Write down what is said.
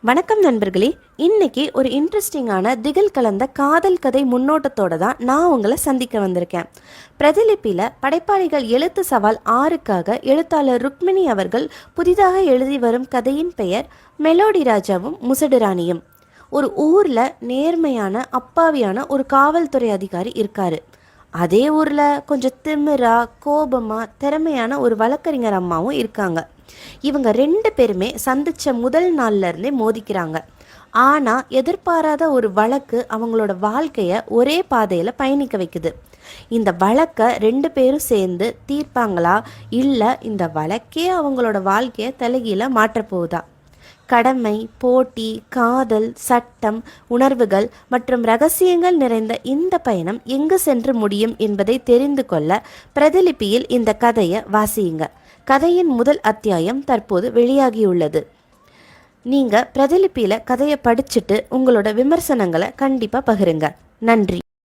வணக்கம் நண்பர்களே. இன்னைக்கு ஒரு இன்ட்ரெஸ்டிங்கான திகில் கலந்த காதல் கதை முன்னோட்டத்தோட தான் நான் உங்களை சந்திக்க வந்திருக்கேன். பிரதிலிப்பியில் படைப்பாளிகள் எழுத்து சவால் 6க்காக எழுத்தாளர் ருக்மிணி அவர்கள் புதிதாக எழுதி வரும் கதையின் பெயர் மெலோடி ராஜாவும் முசடு ராணியும். ஒரு ஊரில் நேர்மையான அப்பாவியான ஒரு காவல்துறை அதிகாரி இருக்காரு. அதே ஊரில் கொஞ்சம் திமிரா கோபமாக திறமையான ஒரு வழக்கறிஞர் அம்மாவும் இருக்காங்க. இவங்க 2 பேருமே சந்தித்த முதல் நாள்லேருந்தே மோதிக்கிறாங்க. ஆனால் எதிர்பாராத ஒரு வழக்கு அவங்களோட வாழ்க்கையை ஒரே பாதையில் பயணிக்க வைக்குது. இந்த வழக்கை 2 பேரும் சேர்ந்து தீர்ப்பாங்களா, இல்லை இந்த வழக்கே அவங்களோட வாழ்க்கையை தலைகீழ மாற்றப்போகுதா? கடமை, போட்டி, காதல், சட்டம், உணர்வுகள் மற்றும் ரகசியங்கள் நிறைந்த இந்த பயணம் எங்கு சென்று முடியும் என்பதை தெரிந்து கொள்ள பிரதிலிப்பியில் இந்த கதையை வாசியுங்க. கதையின் முதல் அத்தியாயம் தற்போது வெளியாகியுள்ளது. நீங்கள் பிரதிலிப்பியில் கதையை படிச்சுட்டு உங்களோட விமர்சனங்களை கண்டிப்பாக பகிருங்க. நன்றி.